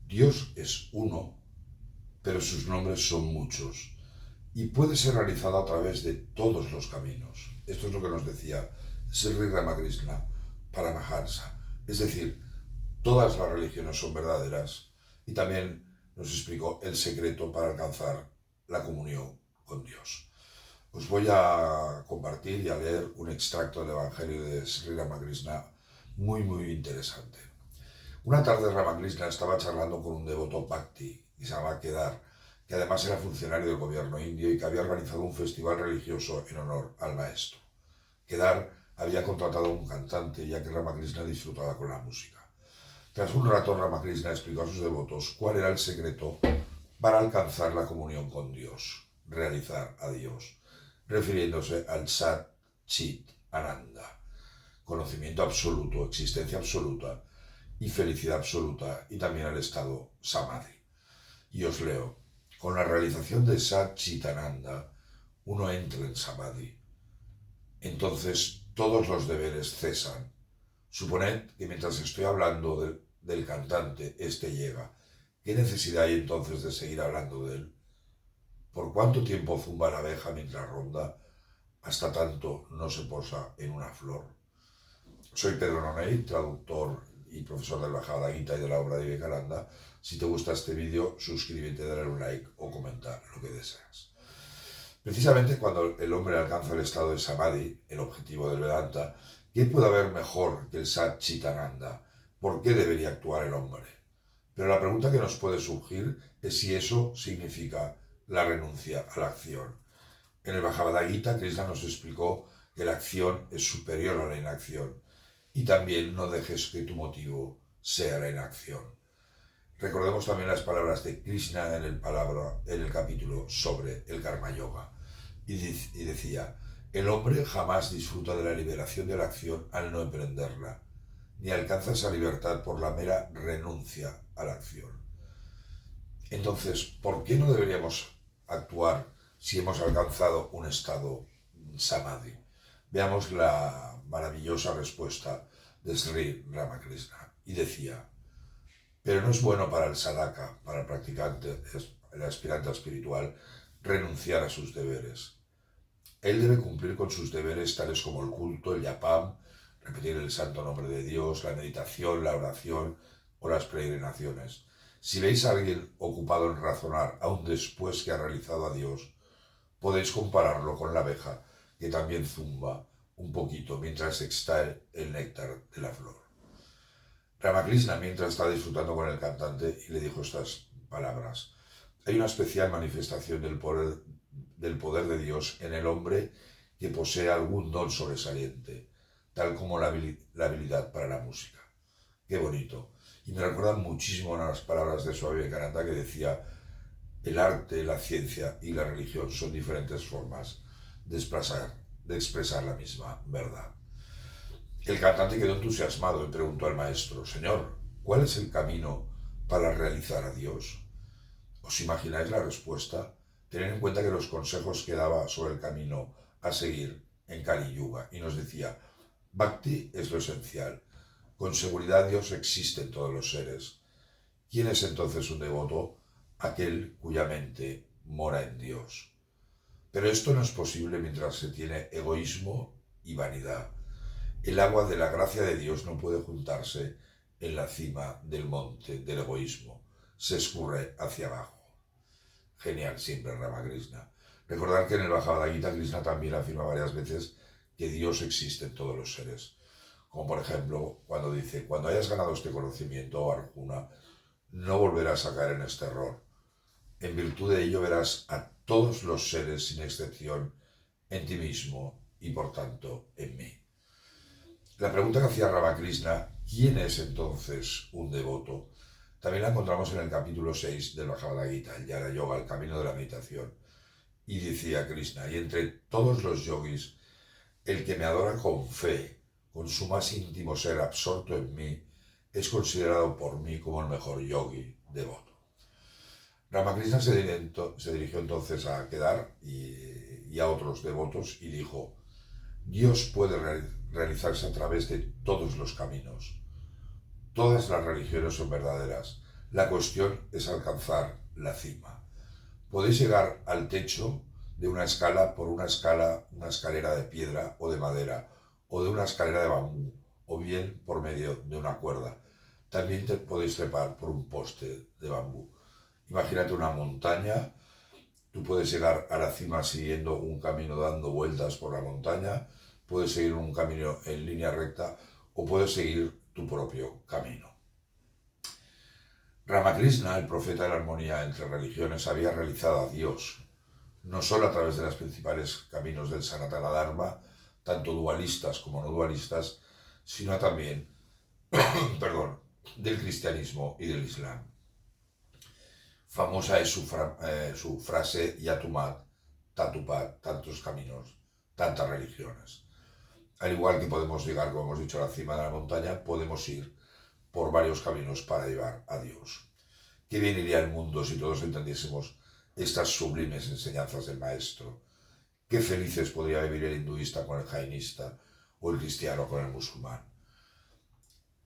Dios es uno, pero sus nombres son muchos y puede ser realizado a través de todos los caminos. Esto es lo que nos decía Sri Ramakrishna Paramahansa. Es decir, todas las religiones son verdaderas y también nos explicó el secreto para alcanzar la comunión con Dios. Os voy a compartir y a leer un extracto del Evangelio de Sri Ramakrishna muy interesante. Una tarde Ramakrishna estaba charlando con un devoto bhakti que se llama Kedar, que además era funcionario del gobierno indio y que había organizado un festival religioso en honor al maestro. Kedar había contratado a un cantante ya que Ramakrishna disfrutaba con la música. Tras un rato Ramakrishna explicó a sus devotos cuál era el secreto para alcanzar la comunión con Dios, realizar a Dios, refiriéndose al Sat Chit Ananda, conocimiento absoluto, existencia absoluta y felicidad absoluta, y también al estado Samadhi. Y os leo: con la realización de Sat Chit Ananda, uno entra en Samadhi. Entonces todos los deberes cesan. Suponed que mientras estoy hablando del cantante, este llega. ¿Qué necesidad hay entonces de seguir hablando de él? ¿Por cuánto tiempo zumba la abeja mientras ronda? Hasta tanto no se posa en una flor. Soy Pedro Noney, traductor y profesor del Bhagavad Gita y de la obra de Vivekananda. Si te gusta este vídeo, suscríbete, dale un like o comenta lo que deseas. Precisamente cuando el hombre alcanza el estado de Samadhi, el objetivo del Vedanta, ¿qué puede haber mejor que el Sat Chit Ananda? ¿Por qué debería actuar el hombre? Pero la pregunta que nos puede surgir es si eso significa la renuncia a la acción. En el Bhagavad Gita, Krishna nos explicó que la acción es superior a la inacción y también no dejes que tu motivo sea la inacción. Recordemos también las palabras de Krishna en el capítulo sobre el Karma Yoga. Y decía: el hombre jamás disfruta de la liberación de la acción al no emprenderla, ni alcanza esa libertad por la mera renuncia a la acción. Entonces, ¿por qué no deberíamos actuar si hemos alcanzado un estado samadhi? Veamos la maravillosa respuesta de Sri Ramakrishna. Y decía: pero no es bueno para el sadhaka, para el practicante, el aspirante espiritual, renunciar a sus deberes. Él debe cumplir con sus deberes tales como el culto, el yapam, repetir el santo nombre de Dios, la meditación, la oración o las peregrinaciones. Si veis a alguien ocupado en razonar aún después que ha realizado a Dios, podéis compararlo con la abeja que también zumba un poquito mientras extrae el néctar de la flor. Ramakrishna, mientras está disfrutando con el cantante, y le dijo estas palabras: hay una especial manifestación del poder de Dios en el hombre que posee algún don sobresaliente, tal como la habilidad para la música. Qué bonito. Y me recuerdan muchísimo a las palabras de Swami Vivekananda, que decía: el arte, la ciencia y la religión son diferentes formas de expresar la misma verdad. El cantante quedó entusiasmado y preguntó al maestro: Señor, ¿cuál es el camino para realizar a Dios? ¿Os imagináis la respuesta? Tened en cuenta que los consejos que daba sobre el camino a seguir en Kali Yuga, y nos decía: Bhakti es lo esencial. Con seguridad Dios existe en todos los seres. ¿Quién es entonces un devoto? Aquel cuya mente mora en Dios. Pero esto no es posible mientras se tiene egoísmo y vanidad. El agua de la gracia de Dios no puede juntarse en la cima del monte del egoísmo. Se escurre hacia abajo. Genial siempre Ramakrishna. Recordar que en el Bhagavad Gita Krishna también afirma varias veces que Dios existe en todos los seres. Como por ejemplo cuando dice: cuando hayas ganado este conocimiento, Arjuna, no volverás a caer en este error. En virtud de ello verás a todos los seres sin excepción en ti mismo y por tanto en mí. La pregunta que hacía Ramakrishna: ¿quién es entonces un devoto? También la encontramos en el capítulo 6 del Bhagavad Gita, el Jnana Yoga, el camino de la meditación. Y decía Krishna: y entre todos los yogis, el que me adora con fe, con su más íntimo ser absorto en mí, es considerado por mí como el mejor yogi devoto. Ramakrishna se dirigió entonces a Kedar y a otros devotos y dijo: Dios puede realizarse a través de todos los caminos. Todas las religiones son verdaderas. La cuestión es alcanzar la cima. Podéis llegar al techo de una escala por una escalera de piedra o de madera, o de una escalera de bambú, o bien por medio de una cuerda. También te podéis trepar por un poste de bambú. Imagínate una montaña, tú puedes llegar a la cima siguiendo un camino dando vueltas por la montaña, puedes seguir un camino en línea recta o puedes seguir tu propio camino. Ramakrishna, el profeta de la armonía entre religiones, había realizado a Dios, no solo a través de los principales caminos del Sanatana Dharma, tanto dualistas como no dualistas, sino también, del cristianismo y del islam. Famosa es su frase Yatumat, Tatupat, tantos caminos, tantas religiones. Al igual que podemos llegar, como hemos dicho, a la cima de la montaña, podemos ir por varios caminos para llevar a Dios. ¿Qué bien iría el mundo si todos entendiésemos estas sublimes enseñanzas del Maestro? Qué felices podría vivir el hinduista con el jainista o el cristiano con el musulmán.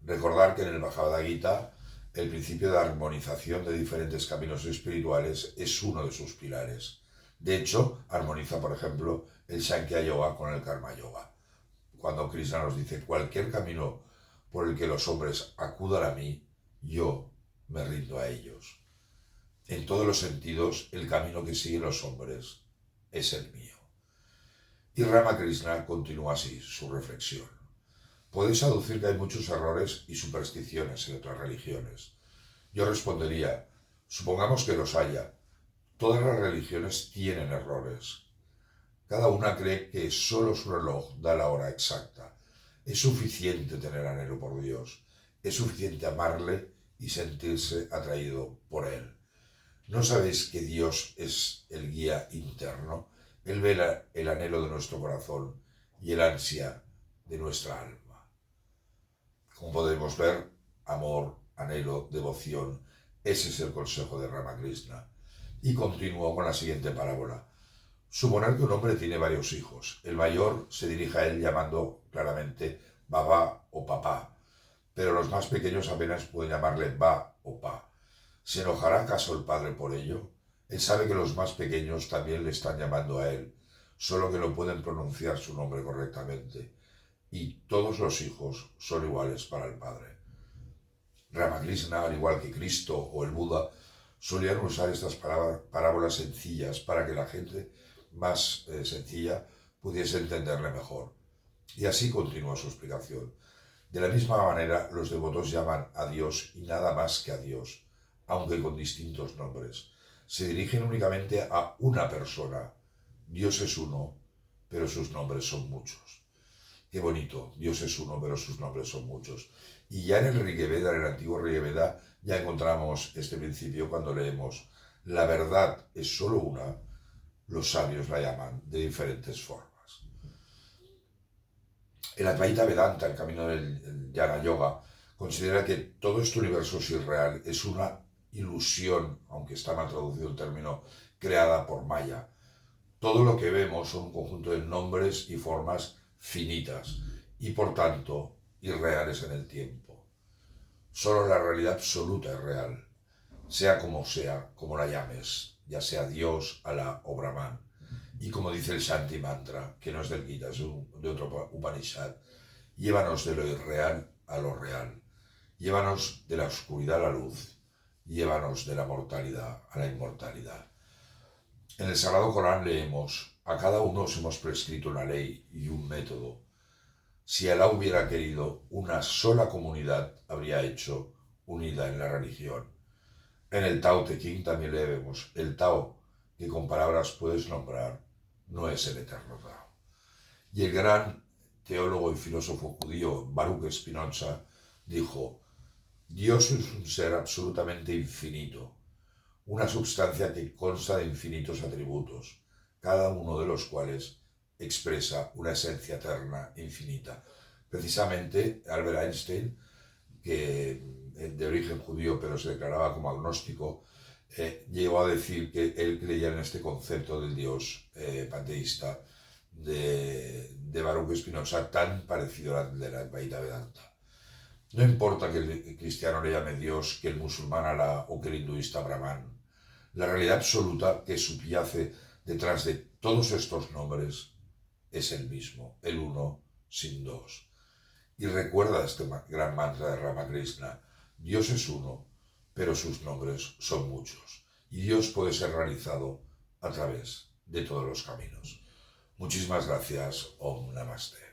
Recordar que en el Bhagavad Gita el principio de armonización de diferentes caminos espirituales es uno de sus pilares. De hecho, armoniza, por ejemplo, el Sankhya Yoga con el Karma Yoga. Cuando Krishna nos dice, cualquier camino por el que los hombres acudan a mí, yo me rindo a ellos. En todos los sentidos, el camino que siguen los hombres es el mío. Y Ramakrishna continúa así su reflexión. Podéis aducir que hay muchos errores y supersticiones en otras religiones. Yo respondería, supongamos que los haya. Todas las religiones tienen errores. Cada una cree que solo su reloj da la hora exacta. Es suficiente tener anhelo por Dios. Es suficiente amarle y sentirse atraído por Él. ¿No sabéis que Dios es el guía interno? Él ve el anhelo de nuestro corazón y el ansia de nuestra alma. Como podemos ver, amor, anhelo, devoción, ese es el consejo de Ramakrishna. Y continuó con la siguiente parábola. Suponer que un hombre tiene varios hijos. El mayor se dirige a él llamando claramente babá o papá, pero los más pequeños apenas pueden llamarle ba o pa. ¿Se enojará acaso el padre por ello? Él sabe que los más pequeños también le están llamando a él, solo que no pueden pronunciar su nombre correctamente. Y todos los hijos son iguales para el Padre. Ramakrishna, al igual que Cristo o el Buda, solían usar estas parábolas sencillas para que la gente más sencilla pudiese entenderle mejor. Y así continúa su explicación. De la misma manera, los devotos llaman a Dios y nada más que a Dios, aunque con distintos nombres. Se dirigen únicamente a una persona. Dios es uno, pero sus nombres son muchos. Qué bonito, Dios es uno, pero sus nombres son muchos. Y ya en el Rigveda, en el antiguo Rigveda, ya encontramos este principio cuando leemos, la verdad es solo una, los sabios la llaman de diferentes formas. El Advaita Vedanta, el camino del Jnana Yoga, considera que todo este universo es irreal, es una ilusión, aunque está mal traducido el término, creada por Maya. Todo lo que vemos son un conjunto de nombres y formas finitas y por tanto irreales en el tiempo. Solo la realidad absoluta es real, sea, como la llames, ya sea Dios, Alá o Brahman. Y como dice el Shanti Mantra, que no es del Gita, es de otro Upanishad, llévanos de lo irreal a lo real, llévanos de la oscuridad a la luz, llévanos de la mortalidad a la inmortalidad. En el Sagrado Corán leemos, a cada uno os hemos prescrito una ley y un método. Si Alá hubiera querido, una sola comunidad habría hecho unida en la religión. En el Tao Te Ching también leemos, el Tao, que con palabras puedes nombrar, no es el eterno Tao. Y el gran teólogo y filósofo judío Baruch Spinoza dijo, Dios es un ser absolutamente infinito, una substancia que consta de infinitos atributos, cada uno de los cuales expresa una esencia eterna infinita. Precisamente Albert Einstein, que de origen judío pero se declaraba como agnóstico, llegó a decir que él creía en este concepto del Dios panteísta de Baruch Spinoza, tan parecido al de la Advaita Vedanta. No importa que el cristiano le llame Dios, que el musulmán Alá o que el hinduista Brahman. La realidad absoluta que subyace detrás de todos estos nombres es el mismo, el uno sin dos. Y recuerda este gran mantra de Ramakrishna: Dios es uno, pero sus nombres son muchos. Y Dios puede ser realizado a través de todos los caminos. Muchísimas gracias. Om Namaste.